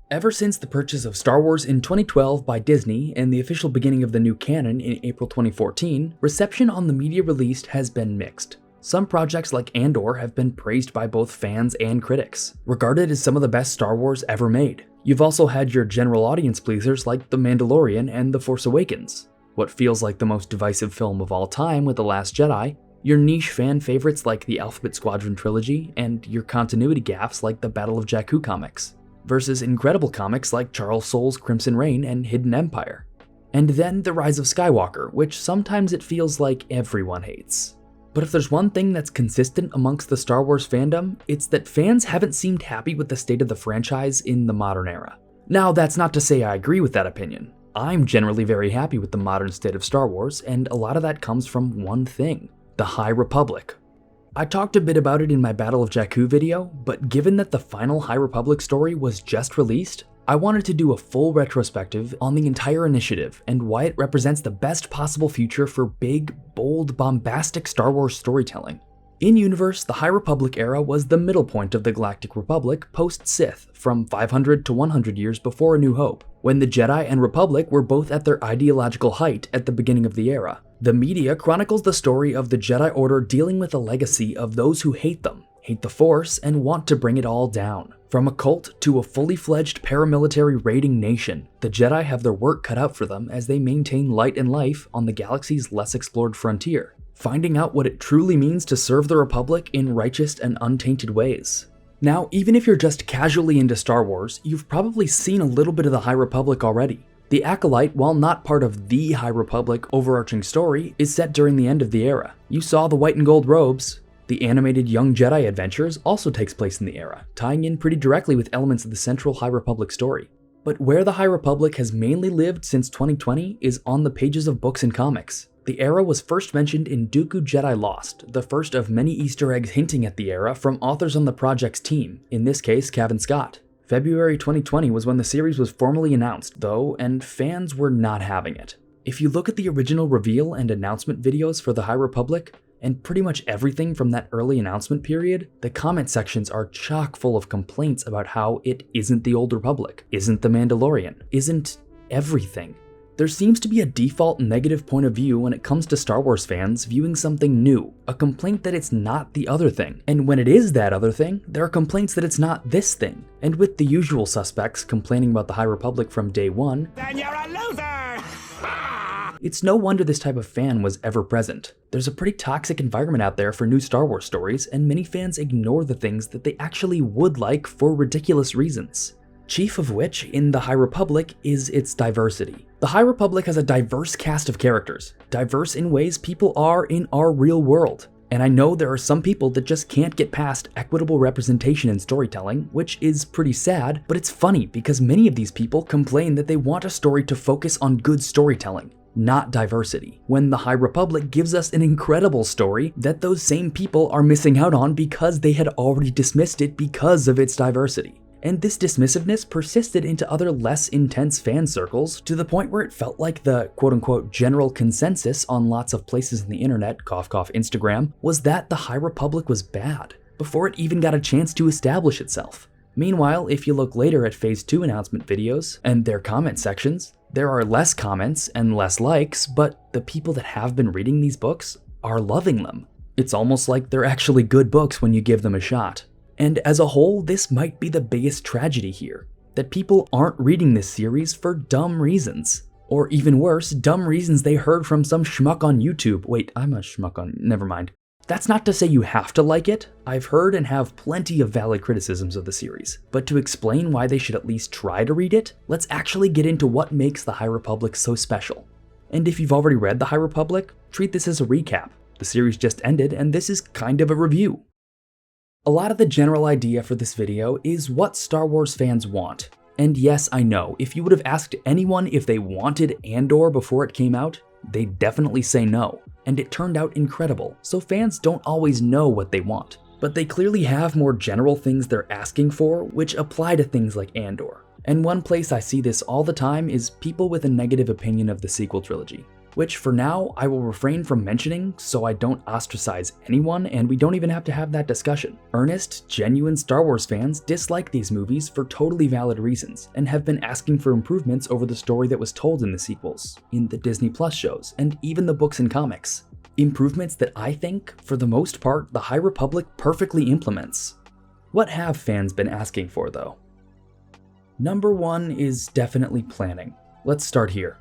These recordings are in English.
Ever since the purchase of Star Wars in 2012 by Disney and the official beginning of the new canon in April 2014, reception on the media released has been mixed. Some projects like Andor have been praised by both fans and critics, regarded as some of the best Star Wars ever made. You've also had your general audience pleasers like The Mandalorian and The Force Awakens, what feels like the most divisive film of all time with The Last Jedi, your niche fan favorites like the Alphabet Squadron trilogy, and your continuity gaffes like the Battle of Jakku comics, versus incredible comics like Charles Soule's Crimson Reign and Hidden Empire. And then The Rise of Skywalker, which sometimes it feels like everyone hates. But if there's one thing that's consistent amongst the Star Wars fandom, it's that fans haven't seemed happy with the state of the franchise in the modern era. Now, that's not to say I agree with that opinion. I'm generally very happy with the modern state of Star Wars, and a lot of that comes from one thing: the High Republic. I talked a bit about it in my Battle of Jakku video, but given that the final High Republic story was just released, I wanted to do a full retrospective on the entire initiative and why it represents the best possible future for big, bold, bombastic Star Wars storytelling. In-universe, the High Republic era was the middle point of the Galactic Republic post-Sith, from 500 to 100 years before A New Hope, when the Jedi and Republic were both at their ideological height at the beginning of the era. The media chronicles the story of the Jedi Order dealing with a legacy of those who hate them, hate the Force, and want to bring it all down. From a cult to a fully fledged paramilitary raiding nation, the Jedi have their work cut out for them as they maintain light and life on the galaxy's less explored frontier, finding out what it truly means to serve the Republic in righteous and untainted ways. Now, even if you're just casually into Star Wars, you've probably seen a little bit of the High Republic already. The Acolyte, while not part of the High Republic overarching story, is set during the end of the era. You saw the white and gold robes. The animated Young Jedi Adventures also takes place in the era, tying in pretty directly with elements of the central High Republic story. But where the High Republic has mainly lived since 2020 is on the pages of books and comics. The era was first mentioned in Dooku Jedi Lost, the first of many Easter eggs hinting at the era from authors on the project's team, in this case Cavan Scott. February 2020 was when the series was formally announced, though, and fans were not having it. If you look at the original reveal and announcement videos for the High Republic, and pretty much everything from that early announcement period, the comment sections are chock full of complaints about how it isn't the Old Republic, isn't the Mandalorian, isn't everything. There seems to be a default negative point of view when it comes to Star Wars fans viewing something new, a complaint that it's not the other thing. And when it is that other thing, there are complaints that it's not this thing. And with the usual suspects complaining about the High Republic from day one, then you're a loser! It's no wonder this type of fan was ever present. There's a pretty toxic environment out there for new Star Wars stories, and many fans ignore the things that they actually would like for ridiculous reasons. Chief of which, in the High Republic, is its diversity. The High Republic has a diverse cast of characters, diverse in ways people are in our real world. And I know there are some people that just can't get past equitable representation in storytelling, which is pretty sad, but it's funny because many of these people complain that they want a story to focus on good storytelling, not diversity, when the High Republic gives us an incredible story that those same people are missing out on because they had already dismissed it because of its diversity. And this dismissiveness persisted into other less intense fan circles to the point where it felt like the quote-unquote general consensus on lots of places in the internet, cough cough Instagram, was that the High Republic was bad, before it even got a chance to establish itself. Meanwhile, if you look later at Phase 2 announcement videos and their comment sections, there are less comments and less likes, but the people that have been reading these books are loving them. It's almost like they're actually good books when you give them a shot. And as a whole, this might be the biggest tragedy here, that people aren't reading this series for dumb reasons. Or even worse, dumb reasons they heard from some schmuck on YouTube. Wait, I'm a schmuck on, never mind. That's not to say you have to like it. I've heard and have plenty of valid criticisms of the series. But to explain why they should at least try to read it, let's actually get into what makes the High Republic so special. And if you've already read the High Republic, treat this as a recap. The series just ended, and this is kind of a review. A lot of the general idea for this video is what Star Wars fans want. And yes, I know, if you would have asked anyone if they wanted Andor before it came out, they'd definitely say no. And it turned out incredible, so fans don't always know what they want. But they clearly have more general things they're asking for, which apply to things like Andor. And one place I see this all the time is people with a negative opinion of the sequel trilogy. which for now I will refrain from mentioning so I don't ostracize anyone and we don't even have to have that discussion. Earnest, genuine Star Wars fans dislike these movies for totally valid reasons and have been asking for improvements over the story that was told in the sequels, in the Disney Plus shows, and even the books and comics. Improvements that I think, for the most part, the High Republic perfectly implements. What have fans been asking for though? Number one is definitely planning. Let's start here.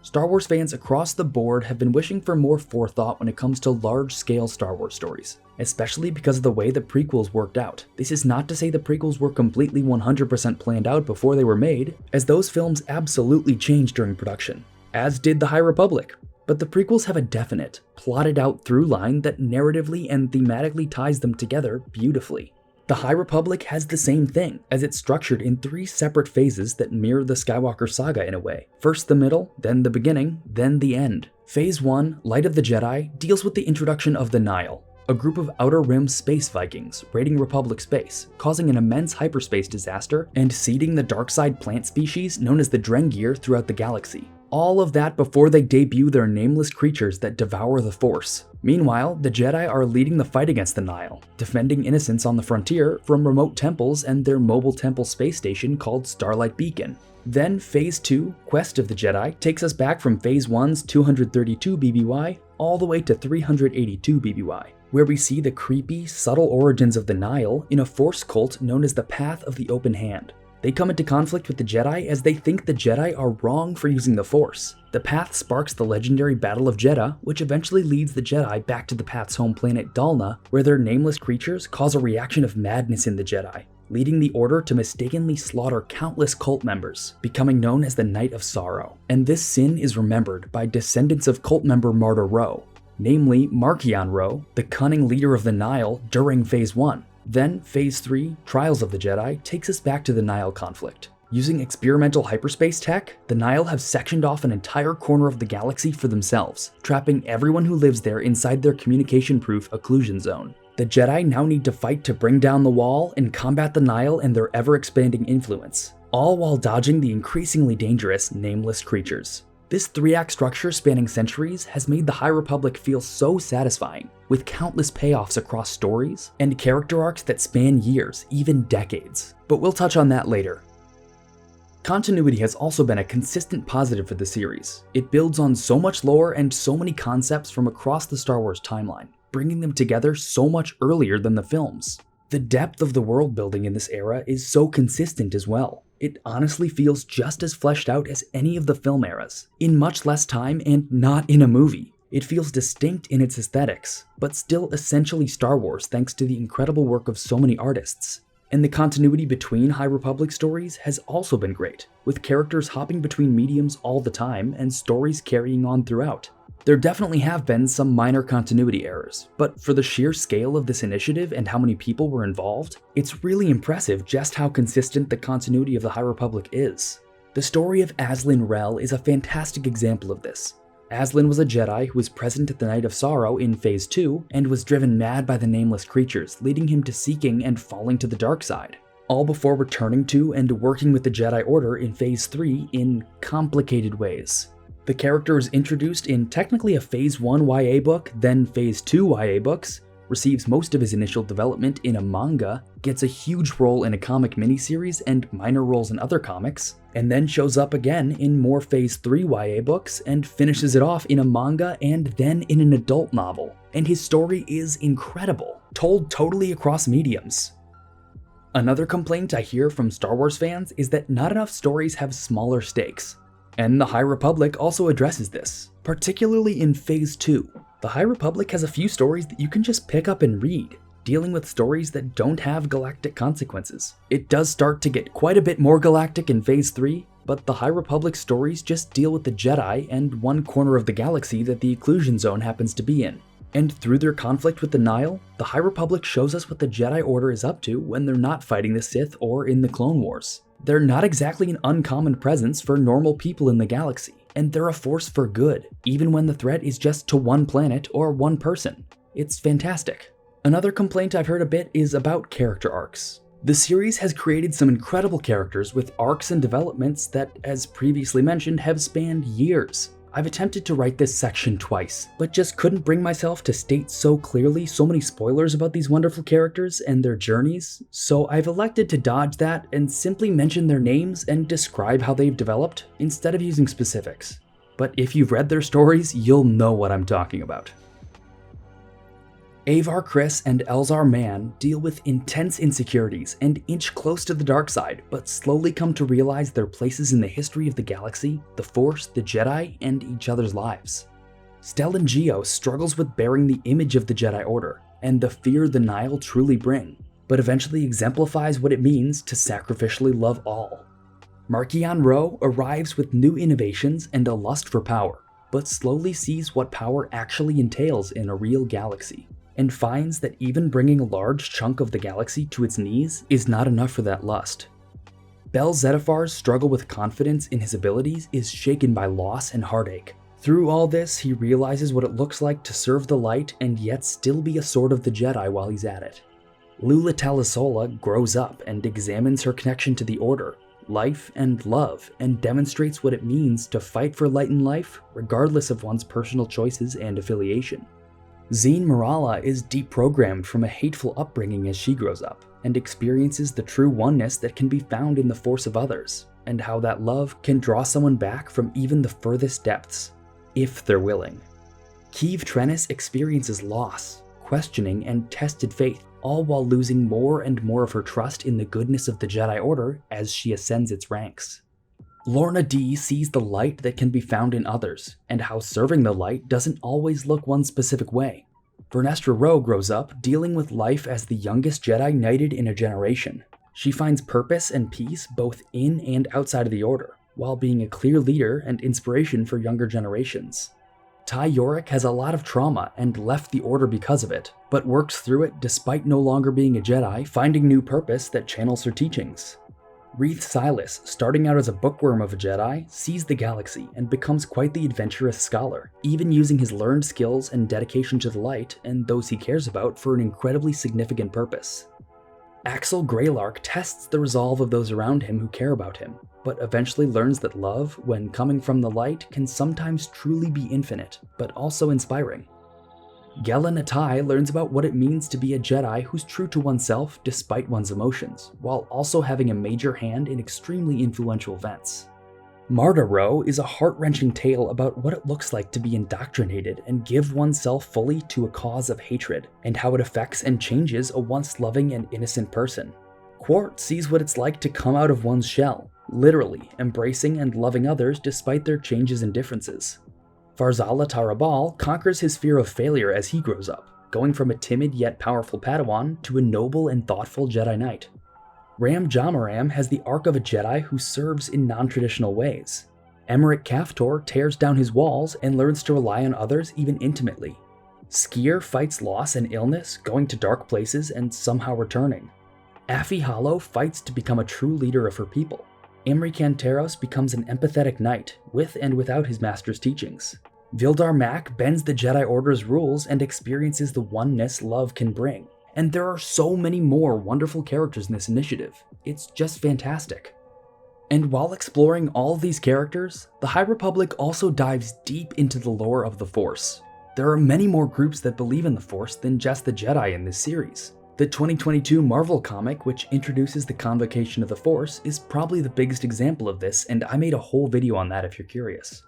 Star Wars fans across the board have been wishing for more forethought when it comes to large-scale Star Wars stories, especially because of the way the prequels worked out. This is not to say the prequels were completely 100% planned out before they were made, as those films absolutely changed during production, as did the High Republic. But the prequels have a definite, plotted out through line that narratively and thematically ties them together beautifully. The High Republic has the same thing, as it's structured in 3 separate phases that mirror the Skywalker saga in a way. First the middle, then the beginning, then the end. Phase 1, Light of the Jedi, deals with the introduction of the Nihil, a group of Outer Rim space Vikings raiding Republic space, causing an immense hyperspace disaster and seeding the dark side plant species known as the Drengir throughout the galaxy. All of that before they debut their nameless creatures that devour the Force. Meanwhile, the Jedi are leading the fight against the Nihil, defending innocents on the frontier from remote temples and their mobile temple space station called Starlight Beacon. Then Phase 2, Quest of the Jedi, takes us back from Phase 1's 232 BBY all the way to 382 BBY, where we see the creepy, subtle origins of the Nihil in a Force cult known as the Path of the Open Hand. They come into conflict with the Jedi as they think the Jedi are wrong for using the Force. The Path sparks the legendary Battle of Jedha, which eventually leads the Jedi back to the Path's home planet Dalna, where their nameless creatures cause a reaction of madness in the Jedi, leading the Order to mistakenly slaughter countless cult members, becoming known as the Night of Sorrow. And this sin is remembered by descendants of cult member Martyr Ro, namely Marchion Ro, the cunning leader of the Nihil during Phase 1. Then, Phase 3, Trials of the Jedi, takes us back to the Nihil conflict. Using experimental hyperspace tech, the Nihil have sectioned off an entire corner of the galaxy for themselves, trapping everyone who lives there inside their communication-proof occlusion zone. The Jedi now need to fight to bring down the wall and combat the Nihil and their ever-expanding influence, all while dodging the increasingly dangerous Nameless creatures. This 3-act structure spanning centuries has made the High Republic feel so satisfying, with countless payoffs across stories and character arcs that span years, even decades. But we'll touch on that later. Continuity has also been a consistent positive for the series. It builds on so much lore and so many concepts from across the Star Wars timeline, bringing them together so much earlier than the films. The depth of the world building in this era is so consistent as well. It honestly feels just as fleshed out as any of the film eras, in much less time and not in a movie. It feels distinct in its aesthetics, but still essentially Star Wars thanks to the incredible work of so many artists. And the continuity between High Republic stories has also been great, with characters hopping between mediums all the time and stories carrying on throughout. There definitely have been some minor continuity errors, but for the sheer scale of this initiative and how many people were involved, it's really impressive just how consistent the continuity of the High Republic is. The story of Azlyn Rel is a fantastic example of this. Azlyn was a Jedi who was present at the Night of Sorrow in Phase 2 and was driven mad by the Nameless creatures, leading him to seeking and falling to the dark side, all before returning to and working with the Jedi Order in Phase 3 in complicated ways. The character is introduced in technically a Phase 1 YA book, then Phase 2 YA books, receives most of his initial development in a manga, gets a huge role in a comic miniseries and minor roles in other comics, and then shows up again in more Phase 3 YA books and finishes it off in a manga and then in an adult novel. And his story is incredible, told totally across mediums. Another complaint I hear from Star Wars fans is that not enough stories have smaller stakes. And the High Republic also addresses this, particularly in Phase 2. The High Republic has a few stories that you can just pick up and read, dealing with stories that don't have galactic consequences. It does start to get quite a bit more galactic in Phase 3, but the High Republic stories just deal with the Jedi and one corner of the galaxy that the Occlusion Zone happens to be in. And through their conflict with the Nihil, the High Republic shows us what the Jedi Order is up to when they're not fighting the Sith or in the Clone Wars. They're not exactly an uncommon presence for normal people in the galaxy, and they're a force for good, even when the threat is just to one planet or one person. It's fantastic. Another complaint I've heard a bit is about character arcs. The series has created some incredible characters with arcs and developments that, as previously mentioned, have spanned years. I've attempted to write this section twice, but just couldn't bring myself to state so clearly so many spoilers about these wonderful characters and their journeys, so I've elected to dodge that and simply mention their names and describe how they've developed, instead of using specifics. But if you've read their stories, you'll know what I'm talking about. Avar Kriss and Elzar Mann deal with intense insecurities and inch close to the dark side, but slowly come to realize their places in the history of the galaxy, the Force, the Jedi, and each other's lives. Stellan Geo struggles with bearing the image of the Jedi Order, and the fear the Nihil truly bring, but eventually exemplifies what it means to sacrificially love all. Marchion Ro arrives with new innovations and a lust for power, but slowly sees what power actually entails in a real galaxy, and finds that even bringing a large chunk of the galaxy to its knees is not enough for that lust. Bel Zettifar's struggle with confidence in his abilities is shaken by loss and heartache. Through all this, he realizes what it looks like to serve the light and yet still be a sword of the Jedi while he's at it. Lula Talisola grows up and examines her connection to the Order, life, and love, and demonstrates what it means to fight for light in life, regardless of one's personal choices and affiliation. Zeen Marala is deprogrammed from a hateful upbringing as she grows up, and experiences the true oneness that can be found in the force of others, and how that love can draw someone back from even the furthest depths, if they're willing. Keeve Trennis experiences loss, questioning, and tested faith, all while losing more and more of her trust in the goodness of the Jedi Order as she ascends its ranks. Lorna Dee sees the light that can be found in others, and how serving the light doesn't always look one specific way. Vernestra Rwoh grows up dealing with life as the youngest Jedi knighted in a generation. She finds purpose and peace both in and outside of the Order, while being a clear leader and inspiration for younger generations. Ty Yorick has a lot of trauma and left the Order because of it, but works through it despite no longer being a Jedi, finding new purpose that channels her teachings. Reath Silas, starting out as a bookworm of a Jedi, sees the galaxy and becomes quite the adventurous scholar, even using his learned skills and dedication to the light and those he cares about for an incredibly significant purpose. Axel Greylark tests the resolve of those around him who care about him, but eventually learns that love, when coming from the light, can sometimes truly be infinite, but also inspiring. Gela Natai learns about what it means to be a Jedi who's true to oneself despite one's emotions, while also having a major hand in extremely influential events. Marda Ro is a heart-wrenching tale about what it looks like to be indoctrinated and give oneself fully to a cause of hatred, and how it affects and changes a once loving and innocent person. Quart sees what it's like to come out of one's shell, literally embracing and loving others despite their changes and differences. Farzala Tarabal conquers his fear of failure as he grows up, going from a timid yet powerful Padawan to a noble and thoughtful Jedi Knight. Ram Jamaram has the arc of a Jedi who serves in non-traditional ways. Emmerich Kaftor tears down his walls and learns to rely on others even intimately. Skier fights loss and illness, going to dark places and somehow returning. Affie Hollow fights to become a true leader of her people. Imri Canteros becomes an empathetic knight, with and without his master's teachings. Vildar Mak bends the Jedi Order's rules and experiences the oneness love can bring. And there are so many more wonderful characters in this initiative. It's just fantastic. And while exploring all of these characters, the High Republic also dives deep into the lore of the Force. There are many more groups that believe in the Force than just the Jedi in this series. The 2022 Marvel comic, which introduces the Convocation of the Force, is probably the biggest example of this, and I made a whole video on that if you're curious.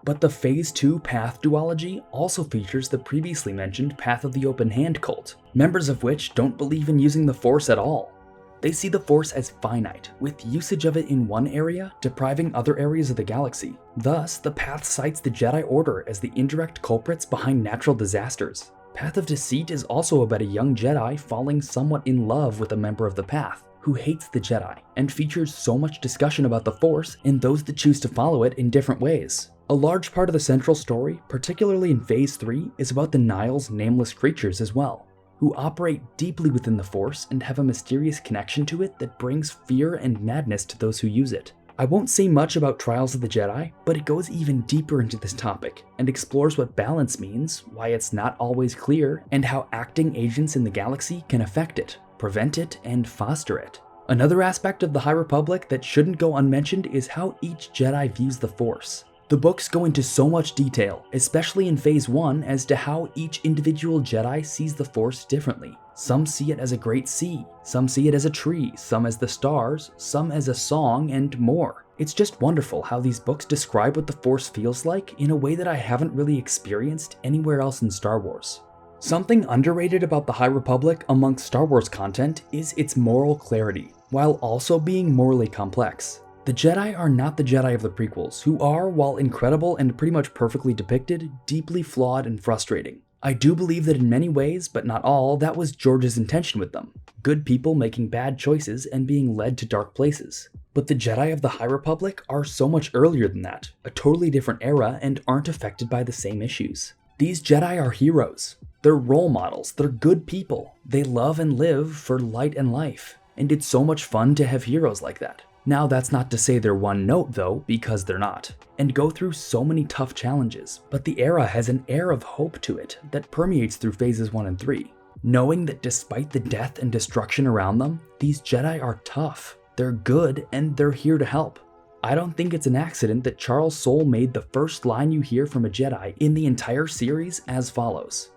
But the Phase 2 Path duology also features the previously mentioned Path of the Open Hand cult, members of which don't believe in using the Force at all. They see the Force as finite, with usage of it in one area depriving other areas of the galaxy. Thus, the Path cites the Jedi Order as the indirect culprits behind natural disasters. Path of Deceit is also about a young Jedi falling somewhat in love with a member of the Path, who hates the Jedi, and features so much discussion about the Force and those that choose to follow it in different ways. A large part of the central story, particularly in Phase 3, is about the Nihil's nameless creatures as well, who operate deeply within the Force and have a mysterious connection to it that brings fear and madness to those who use it. I won't say much about Trials of the Jedi, but it goes even deeper into this topic, and explores what balance means, why it's not always clear, and how acting agents in the galaxy can affect it, prevent it, and foster it. Another aspect of the High Republic that shouldn't go unmentioned is how each Jedi views the Force. The books go into so much detail, especially in Phase 1, as to how each individual Jedi sees the Force differently. Some see it as a great sea, some see it as a tree, some as the stars, some as a song, and more. It's just wonderful how these books describe what the Force feels like in a way that I haven't really experienced anywhere else in Star Wars. Something underrated about the High Republic amongst Star Wars content is its moral clarity, while also being morally complex. The Jedi are not the Jedi of the prequels, who are, while incredible and pretty much perfectly depicted, deeply flawed and frustrating. I do believe that in many ways, but not all, that was George's intention with them. Good people making bad choices and being led to dark places. But the Jedi of the High Republic are so much earlier than that, a totally different era, and aren't affected by the same issues. These Jedi are heroes. They're role models, they're good people. They love and live for light and life. And it's so much fun to have heroes like that. Now that's not to say they're one note though, because they're not, and go through so many tough challenges, but the era has an air of hope to it that permeates through phases 1 and 3. Knowing that despite the death and destruction around them, these Jedi are tough, they're good, and they're here to help. I don't think it's an accident that Charles Soule made the first line you hear from a Jedi in the entire series as follows.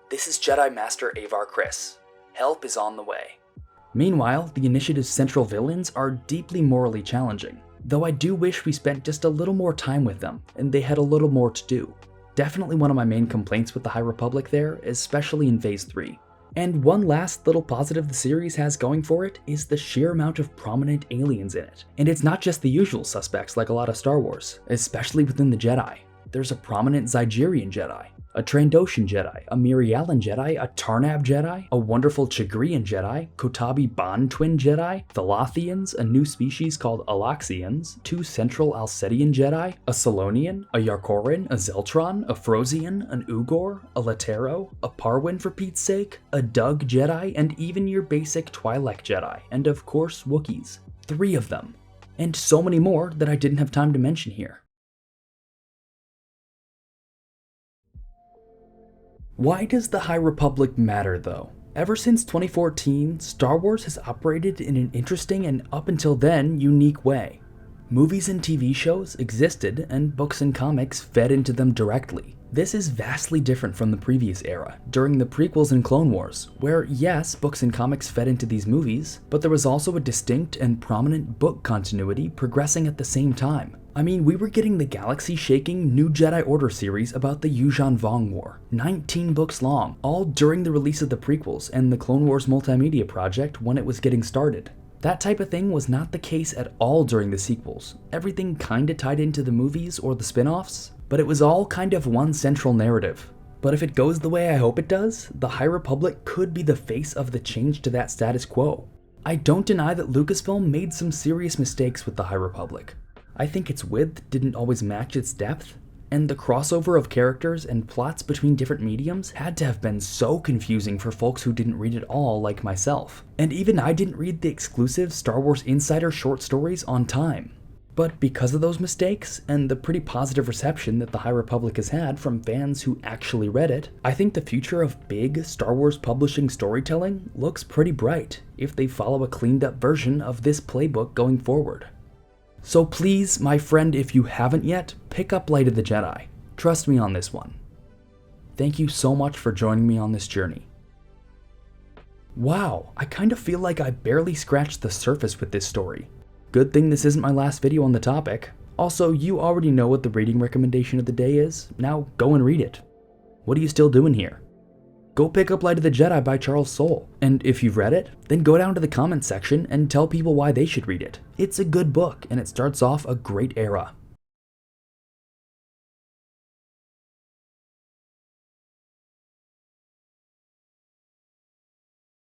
"This is Jedi Master Avar Kriss. Help is on the way." Meanwhile, the Initiative's central villains are deeply morally challenging, though I do wish we spent just a little more time with them, and they had a little more to do. Definitely one of my main complaints with the High Republic there, especially in Phase 3. And one last little positive the series has going for it is the sheer amount of prominent aliens in it. And it's not just the usual suspects like a lot of Star Wars, especially within the Jedi. There's a prominent Zygerian Jedi, a Trandoshan Jedi, a Mirialan Jedi, a Tarnab Jedi, a wonderful Chagrian Jedi, Kotabi Bond Twin Jedi, the Lothians, a new species called Alaxians, 2 Central Alcedian Jedi, a Solonian, a Yarkorin, a Zeltron, a Frosian, an Ugor, a Latero, a Parwin for Pete's sake, a Dug Jedi, and even your basic Twi'lek Jedi, and of course Wookiees. 3 of them. And so many more that I didn't have time to mention here. Why does the High Republic matter though? Ever since 2014, Star Wars has operated in an interesting and up until then unique way. Movies and TV shows existed and books and comics fed into them directly. This is vastly different from the previous era, during the prequels and Clone Wars, where yes, books and comics fed into these movies, but there was also a distinct and prominent book continuity progressing at the same time. I mean, we were getting the galaxy-shaking New Jedi Order series about the Yuuzhan Vong War, 19 books long, all during the release of the prequels and the Clone Wars multimedia project when it was getting started. That type of thing was not the case at all during the sequels. Everything kinda tied into the movies or the spin-offs, but it was all kind of one central narrative. But if it goes the way I hope it does, the High Republic could be the face of the change to that status quo. I don't deny that Lucasfilm made some serious mistakes with the High Republic. I think its width didn't always match its depth, and the crossover of characters and plots between different mediums had to have been so confusing for folks who didn't read it all like myself. And even I didn't read the exclusive Star Wars Insider short stories on time. But because of those mistakes, and the pretty positive reception that the High Republic has had from fans who actually read it, I think the future of big Star Wars publishing storytelling looks pretty bright if they follow a cleaned up version of this playbook going forward. So please, my friend, if you haven't yet, pick up Light of the Jedi. Trust me on this one. Thank you so much for joining me on this journey. Wow, I kind of feel like I barely scratched the surface with this story. Good thing this isn't my last video on the topic. Also, you already know what the reading recommendation of the day is. Now go and read it. What are you still doing here? Go pick up Light of the Jedi by Charles Soule, and if you've read it, then go down to the comments section and tell people why they should read it. It's a good book, and it starts off a great era.